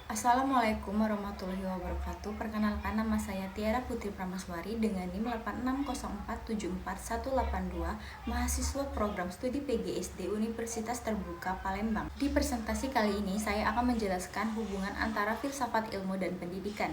Assalamualaikum warahmatullahi wabarakatuh. Perkenalkan, nama saya Tiara Putri Pramaswari dengan NIM 860474182, mahasiswa program studi PGSD Universitas Terbuka Palembang. Di presentasi kali ini saya akan menjelaskan hubungan antara filsafat ilmu dan pendidikan.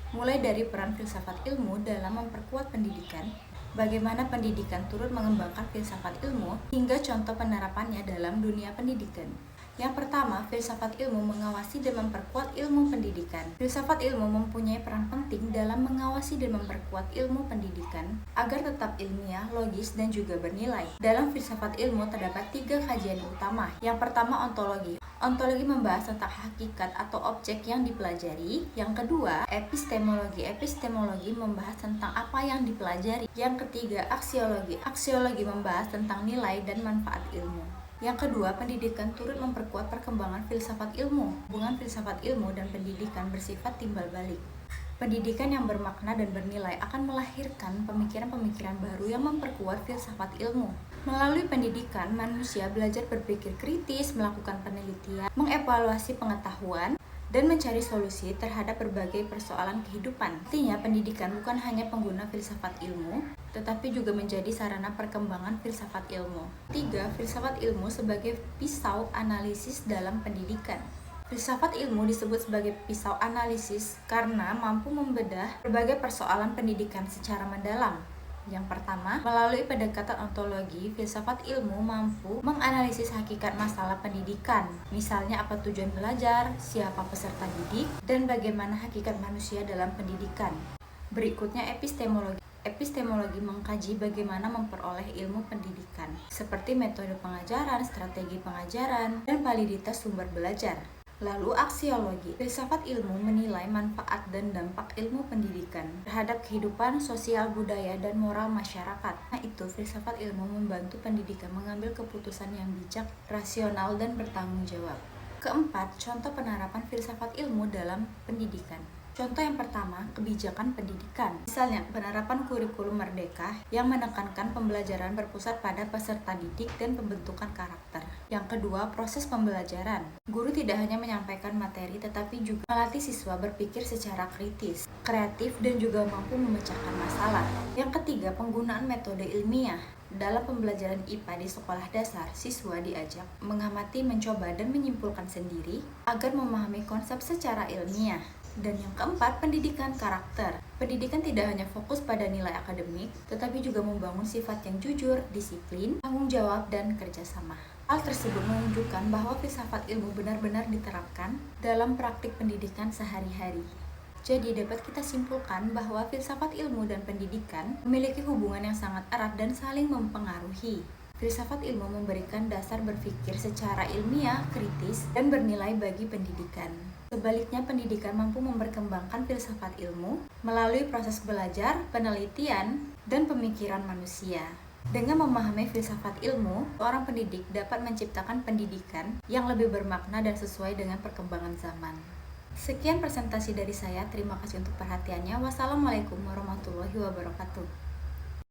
Mulai dari peran filsafat ilmu dalam memperkuat pendidikan, bagaimana pendidikan turut mengembangkan filsafat ilmu, hingga contoh penerapannya dalam dunia pendidikan. Yang pertama, filsafat ilmu mengawasi dan memperkuat ilmu pendidikan. Filsafat ilmu mempunyai peran penting dalam mengawasi dan memperkuat ilmu pendidikan agar tetap ilmiah, logis, dan juga bernilai. Dalam filsafat ilmu terdapat 3 kajian utama. Yang pertama, ontologi. Ontologi membahas tentang hakikat atau objek yang dipelajari. Yang kedua, epistemologi. Epistemologi membahas tentang apa yang dipelajari. Yang ketiga, aksiologi. Aksiologi membahas tentang nilai dan manfaat ilmu. Yang kedua, pendidikan turut memperkuat perkembangan filsafat ilmu. Hubungan filsafat ilmu dan pendidikan bersifat timbal balik. Pendidikan yang bermakna dan bernilai akan melahirkan pemikiran-pemikiran baru yang memperkuat filsafat ilmu. Melalui pendidikan, manusia belajar berpikir kritis, melakukan penelitian, mengevaluasi pengetahuan, dan mencari solusi terhadap berbagai persoalan kehidupan. Artinya, pendidikan bukan hanya pengguna filsafat ilmu, tetapi juga menjadi sarana perkembangan filsafat ilmu. 3. Filsafat ilmu sebagai pisau analisis dalam pendidikan. Filsafat ilmu disebut sebagai pisau analisis karena mampu membedah berbagai persoalan pendidikan secara mendalam. Yang pertama, melalui pendekatan ontologi, filsafat ilmu mampu menganalisis hakikat masalah pendidikan. Misalnya, apa tujuan belajar, siapa peserta didik, dan bagaimana hakikat manusia dalam pendidikan. Berikutnya, epistemologi. Epistemologi mengkaji bagaimana memperoleh ilmu pendidikan, seperti metode pengajaran, strategi pengajaran, dan validitas sumber belajar. Lalu aksiologi, filsafat ilmu menilai manfaat dan dampak ilmu pendidikan terhadap kehidupan sosial, budaya, dan moral masyarakat. Nah, itu filsafat ilmu membantu pendidikan mengambil keputusan yang bijak, rasional, dan bertanggung jawab. Keempat, contoh penerapan filsafat ilmu dalam pendidikan. Contoh yang pertama, kebijakan pendidikan. Misalnya, penerapan kurikulum merdeka yang menekankan pembelajaran berpusat pada peserta didik dan pembentukan karakter. Yang kedua, proses pembelajaran. Guru tidak hanya menyampaikan materi, tetapi juga melatih siswa berpikir secara kritis, kreatif, dan juga mampu memecahkan masalah. Yang ketiga, penggunaan metode ilmiah. Dalam pembelajaran IPA di sekolah dasar, siswa diajak mengamati, mencoba, dan menyimpulkan sendiri agar memahami konsep secara ilmiah. Dan yang keempat, pendidikan karakter. Pendidikan tidak hanya fokus pada nilai akademik, tetapi juga membangun sifat yang jujur, disiplin, tanggung jawab, dan kerjasama. Hal tersebut menunjukkan bahwa filsafat ilmu benar-benar diterapkan dalam praktik pendidikan sehari-hari. Jadi dapat kita simpulkan bahwa filsafat ilmu dan pendidikan memiliki hubungan yang sangat erat dan saling mempengaruhi. Filsafat ilmu memberikan dasar berpikir secara ilmiah, kritis, dan bernilai bagi pendidikan. Sebaliknya, pendidikan mampu memperkembangkan filsafat ilmu melalui proses belajar, penelitian, dan pemikiran manusia. Dengan memahami filsafat ilmu, seorang pendidik dapat menciptakan pendidikan yang lebih bermakna dan sesuai dengan perkembangan zaman. Sekian presentasi dari saya, terima kasih untuk perhatiannya. Wassalamualaikum warahmatullahi wabarakatuh.